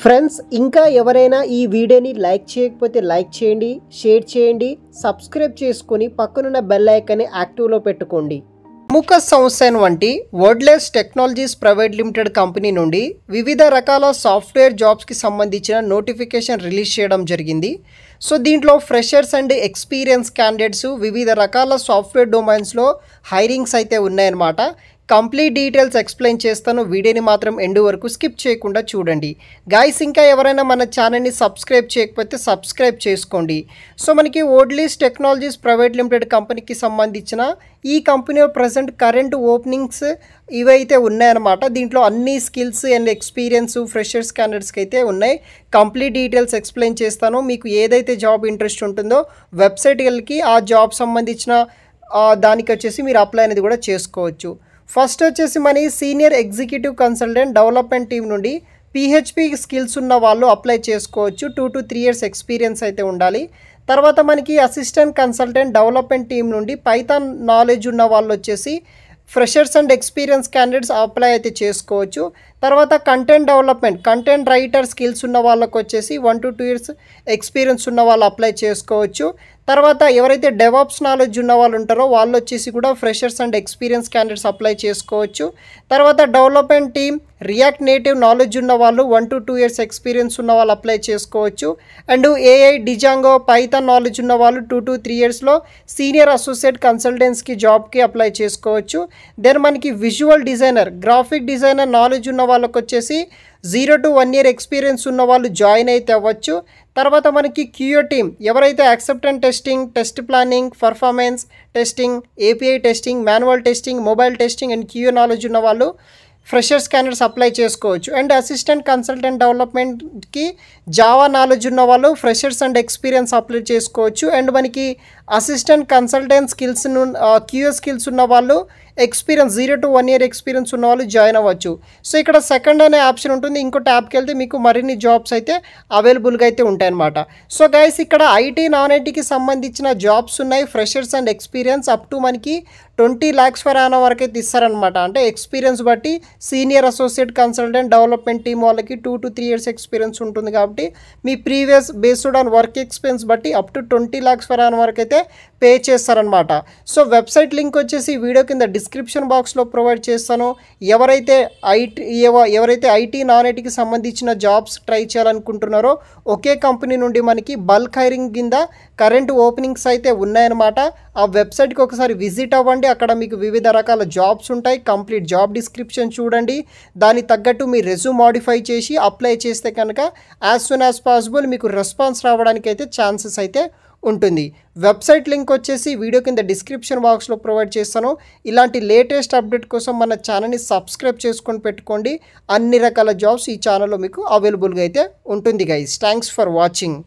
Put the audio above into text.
Friends ఇంకా ఎవరైనా ఈ వీడియోని లైక్ చేయకపోతే లైక్ చేయండి, షేర్ చేయండి, సబ్స్క్రైబ్ చేసుకొని పక్కనున్న బెల్ ఐకాన్ని యాక్టివ్లో పెట్టుకోండి. ప్రముఖ సంస్థ వంటి wordless technologies private limited company నుండి వివిధ రకాల సాఫ్ట్వేర్ జాబ్స్కి సంబంధించిన నోటిఫికేషన్ రిలీజ్ చేయడం జరిగింది. సో దీంట్లో ఫ్రెషర్స్ అండ్ ఎక్స్పీరియన్స్ క్యాండిడేట్స్ వివిధ రకాల సాఫ్ట్వేర్ డొమైన్స్లో హైరింగ్స్ అయితే ఉన్నాయన్నమాట. కంప్లీట్ డీటెయిల్స్ ఎక్స్ప్లెయిన్ చేస్తాను. వీడియోని మాత్రం ఎండ్ వరకు స్కిప్ చేయకుండా చూడండి. గైస్ ఇంకా ఎవరైనా మన ఛానల్ని సబ్స్క్రైబ్ చేయకపోతే సబ్స్క్రైబ్ చేసుకోండి. సో మనకి వర్డ్లెస్ టెక్నాలజీస్ ప్రైవేట్ లిమిటెడ్ కంపెనీకి సంబంధించిన ఈ కంపెనీలో ప్రజెంట్ కరెంట్ ఓపెనింగ్స్ ఇవైతే ఉన్నాయన్నమాట. దీంట్లో అన్ని స్కిల్స్ అండ్ ఎక్స్పీరియన్స్ ఫ్రెషర్స్ క్యాండిడేట్స్కి అయితే ఉన్నాయి. కంప్లీట్ డీటెయిల్స్ ఎక్స్ప్లెయిన్ చేస్తాను. మీకు ఏదైతే జాబ్ ఇంట్రెస్ట్ ఉంటుందో వెబ్సైట్కి వెళ్ళి ఆ జాబ్ సంబంధించిన దానికి వచ్చేసి మీరు అప్లై అనేది కూడా చేసుకోవచ్చు. ఫస్ట్ వచ్చేసి మన senior executive consultant development team నుండి పిహెచ్పి స్కిల్స్ ఉన్న వాళ్ళు అప్లై చేసుకోవచ్చు. 2 to 3 years ఎక్స్పీరియన్స్ అయితే ఉండాలి. తర్వాత మనకి అసిస్టెంట్ కన్సల్టెంట్ డెవలప్మెంట్ టీం నుండి పైథాన్ నాలెడ్జ్ ఉన్న వాళ్ళు వచ్చేసి freshers and experience candidates apply అయితే చేసుకోవచ్చు. తర్వాత content development content writer skills ఉన్న వాళ్ళకు వచ్చేసి 1 to 2 years ఎక్స్పీరియన్స్ ఉన్న వాళ్ళు అప్లై చేసుకోవచ్చు. తర్వాత ఎవరైతే డెవాప్స్ నాలెడ్జ్ ఉన్న వాళ్ళు ఉంటారో వాళ్ళు వచ్చేసి కూడా freshers and experience candidates apply చేసుకోవచ్చు. తర్వాత development team react native knowledge ఉన్న వాళ్ళు 1 to 2 years ఎక్స్పీరియన్స్ ఉన్న వాళ్ళు అప్లై చేసుకోవచ్చు. And AI Django Python knowledge ఉన్న వాళ్ళు 2 to 3 yearsలో సీనియర్ అసోసియేట్ కన్సల్టెన్స్కి జాబ్కి అప్లై చేసుకోవచ్చు. దెన్ మనకి visual designer graphic designer knowledge ఉన్న వాళ్ళకి వచ్చేసి 0 to 1 year ఎక్స్పీరియన్స్ ఉన్న వాళ్ళు జాయిన్ అయితే అవ్వచ్చు. తర్వాత మనకి క్యూఓ టీమ్ ఎవరైతే acceptance testing, test planning, performance testing, API testing, manual testing, mobile testing and QA knowledge ఉన్న వాళ్ళు ఫ్రెషర్స్ క్యాండిడేట్స్ అప్లై చేసుకోవచ్చు. అండ్ అసిస్టెంట్ కన్సల్టెంట్ డెవలప్మెంట్కి జావా నాలెడ్జ్ ఉన్న వాళ్ళు ఫ్రెషర్స్ అండ్ ఎక్స్పీరియన్స్ అప్లై చేసుకోవచ్చు. అండ్ మనకి assistant consultant skills QA skills ఉన్న వాళ్ళు ఎక్స్పీరియన్స్ 0 to 1 year ఎక్స్పీరియన్స్ ఉన్న వాళ్ళు జాయిన్ అవ్వచ్చు. సో ఇక్కడ సెకండ్ అనే ఆప్షన్ ఉంటుంది. ఇంకో ట్యాబ్కి వెళ్తే మీకు మరిన్ని జాబ్స్ అయితే అవైలబుల్గా అయితే ఉంటాయన్నమాట. సో గైస్ ఇక్కడ ఐటీ నాన్ ఐటీకి సంబంధించిన జాబ్స్ ఉన్నాయి. Freshers and experience up to మనకి 20 lakhs per annum వరకు అయితే ఇస్తారనమాట. అంటే ఎక్స్పీరియన్స్ బట్టి senior associate consultant development team వాళ్ళకి 2 to 3 years ఎక్స్పీరియన్స్ ఉంటుంది కాబట్టి మీ previous based on work experience బట్టి up to 20 lakhs per annum వరకు అయితే పే చేస్తారనమాట. సో వెబ్సైట్ లింక్ వచ్చేసి వీడియో కింద డిస్క్రిప్షన్ బాక్స్లో ప్రొవైడ్ చేస్తాను. ఎవరైతే ఐటీ నాన్ ఐటీకి సంబంధించిన జాబ్స్ ట్రై చేయాలనుకుంటున్నారో ఒకే కంపెనీ నుండి మనకి బల్క్ హైరింగ్ కింద కరెంట్ ఓపెనింగ్స్ అయితే ఉన్నాయన్నమాట. ఆ వెబ్సైట్కి ఒకసారి విజిట్ అవ్వండి. అక్కడ మీకు వివిధ రకాల జాబ్స్ ఉంటాయి. కంప్లీట్ జాబ్ డిస్క్రిప్షన్ చూడండి. దానికి తగ్గట్టు మీ రెజ్యూమ్ మోడిఫై చేసి అప్లై చేస్తే కనుక యాజ్ సూన్ యాజ్ పాసిబుల్ మీకు రెస్పాన్స్ రావడానికి అయితే ఛాన్సెస్ అయితే ఉంటుంది. వెబ్సైట్ లింక్ వచ్చేసి వీడియో కింద డిస్క్రిప్షన్ బాక్స్లో ప్రొవైడ్ చేస్తాను. ఇలాంటి లేటెస్ట్ అప్డేట్ కోసం మన ఛానల్ని సబ్స్క్రైబ్ చేసుకొని పెట్టుకోండి. అన్ని రకాల జాబ్స్ ఈ ఛానల్లో మీకు అవైలబుల్గా అయితే ఉంటుంది గైస్. Thanks for watching.